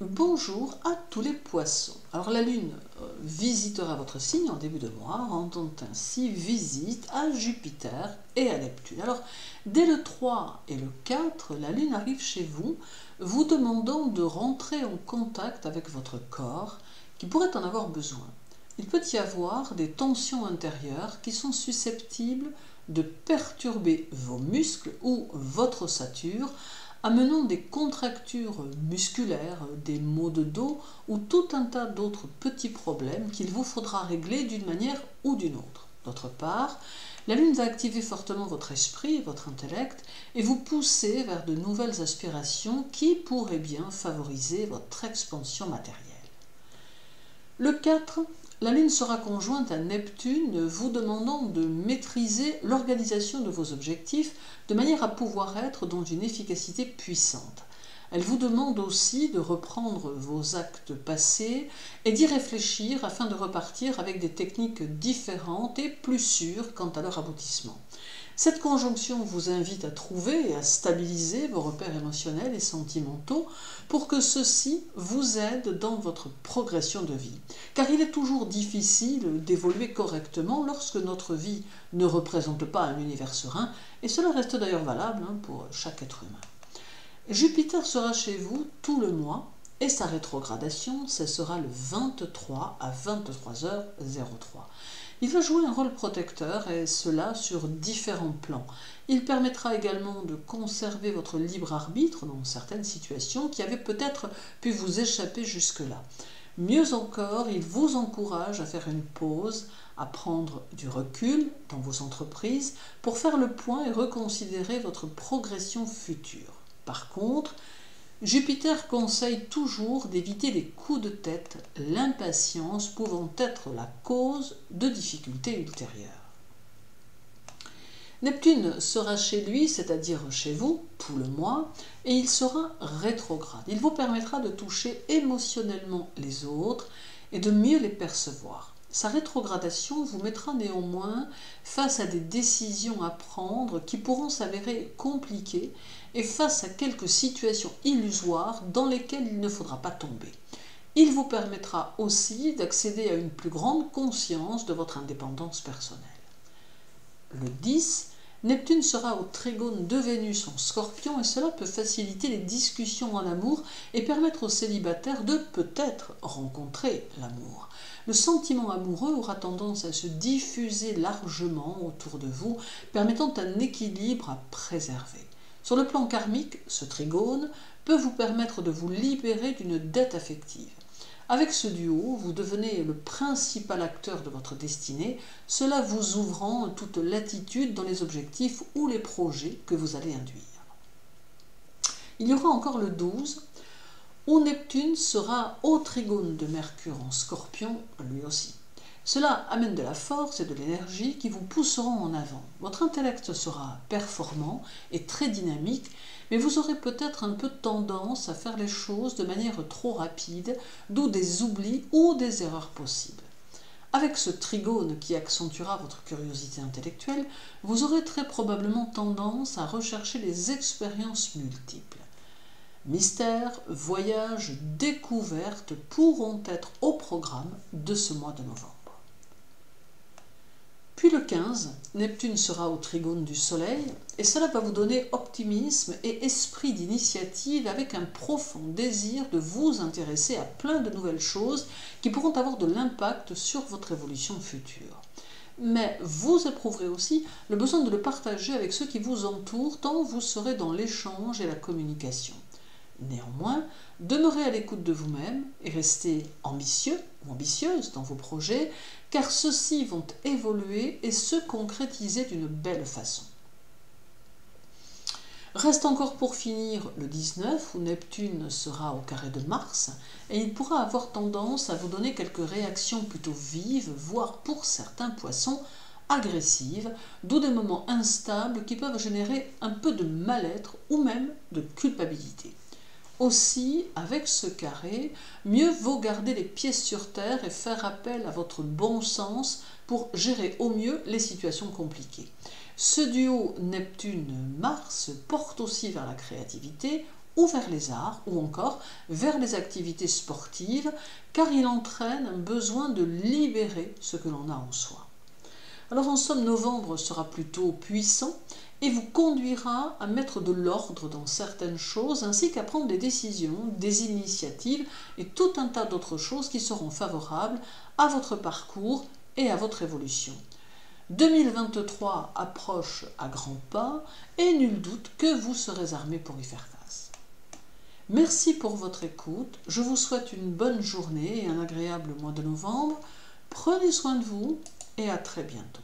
Bonjour à tous les poissons. Alors la Lune visitera votre signe en début de mois, rendant ainsi visite à Jupiter et à Neptune. Alors dès le 3 et le 4, la Lune arrive chez vous, vous demandant de rentrer en contact avec votre corps qui pourrait en avoir besoin. Il peut y avoir des tensions intérieures qui sont susceptibles de perturber vos muscles ou votre ossature, amenant des contractures musculaires, des maux de dos ou tout un tas d'autres petits problèmes qu'il vous faudra régler d'une manière ou d'une autre. D'autre part, la Lune va activer fortement votre esprit, votre intellect, et vous pousser vers de nouvelles aspirations qui pourraient bien favoriser votre expansion matérielle. Le 4, la Lune sera conjointe à Neptune, vous demandant de maîtriser l'organisation de vos objectifs de manière à pouvoir être dans une efficacité puissante. Elle vous demande aussi de reprendre vos actes passés et d'y réfléchir afin de repartir avec des techniques différentes et plus sûres quant à leur aboutissement. Cette conjonction vous invite à trouver et à stabiliser vos repères émotionnels et sentimentaux pour que ceux-ci vous aident dans votre progression de vie. Car il est toujours difficile d'évoluer correctement lorsque notre vie ne représente pas un univers serein, et cela reste d'ailleurs valable pour chaque être humain. Jupiter sera chez vous tout le mois et sa rétrogradation cessera le 23 à 23h03. Il va jouer un rôle protecteur et cela sur différents plans. Il permettra également de conserver votre libre arbitre dans certaines situations qui avaient peut-être pu vous échapper jusque-là. Mieux encore, il vous encourage à faire une pause, à prendre du recul dans vos entreprises pour faire le point et reconsidérer votre progression future. Par contre, Jupiter conseille toujours d'éviter les coups de tête, l'impatience pouvant être la cause de difficultés ultérieures. Neptune sera chez lui, c'est-à-dire chez vous, tout le mois, et il sera rétrograde. Il vous permettra de toucher émotionnellement les autres et de mieux les percevoir. Sa rétrogradation vous mettra néanmoins face à des décisions à prendre qui pourront s'avérer compliquées et face à quelques situations illusoires dans lesquelles il ne faudra pas tomber. Il vous permettra aussi d'accéder à une plus grande conscience de votre indépendance personnelle. Le 10, Neptune sera au trigone de Vénus en Scorpion et cela peut faciliter les discussions en amour et permettre aux célibataires de peut-être rencontrer l'amour. Le sentiment amoureux aura tendance à se diffuser largement autour de vous, permettant un équilibre à préserver. Sur le plan karmique, ce trigone peut vous permettre de vous libérer d'une dette affective. Avec ce duo, vous devenez le principal acteur de votre destinée, cela vous ouvrant toute latitude dans les objectifs ou les projets que vous allez induire. Il y aura encore le 12, où Neptune sera au trigone de Mercure en Scorpion, lui aussi. Cela amène de la force et de l'énergie qui vous pousseront en avant. Votre intellect sera performant et très dynamique, mais vous aurez peut-être un peu tendance à faire les choses de manière trop rapide, d'où des oublis ou des erreurs possibles. Avec ce trigone qui accentuera votre curiosité intellectuelle, vous aurez très probablement tendance à rechercher les expériences multiples. Mystères, voyages, découvertes pourront être au programme de ce mois de novembre. Puis le 15, Neptune sera au trigone du Soleil et cela va vous donner optimisme et esprit d'initiative avec un profond désir de vous intéresser à plein de nouvelles choses qui pourront avoir de l'impact sur votre évolution future. Mais vous éprouverez aussi le besoin de le partager avec ceux qui vous entourent tant vous serez dans l'échange et la communication. Néanmoins, demeurez à l'écoute de vous-même et restez ambitieux ou ambitieuse dans vos projets, car ceux-ci vont évoluer et se concrétiser d'une belle façon. Reste encore pour finir le 19, où Neptune sera au carré de Mars, et il pourra avoir tendance à vous donner quelques réactions plutôt vives, voire pour certains poissons, agressives, d'où des moments instables qui peuvent générer un peu de mal-être ou même de culpabilité. Aussi, avec ce carré, mieux vaut garder les pieds sur terre et faire appel à votre bon sens pour gérer au mieux les situations compliquées. Ce duo Neptune-Mars porte aussi vers la créativité, ou vers les arts, ou encore vers les activités sportives, car il entraîne un besoin de libérer ce que l'on a en soi. Alors en somme, novembre sera plutôt puissant et vous conduira à mettre de l'ordre dans certaines choses, ainsi qu'à prendre des décisions, des initiatives et tout un tas d'autres choses qui seront favorables à votre parcours et à votre évolution. 2023 approche à grands pas et nul doute que vous serez armé pour y faire face. Merci pour votre écoute, je vous souhaite une bonne journée et un agréable mois de novembre. Prenez soin de vous et à très bientôt.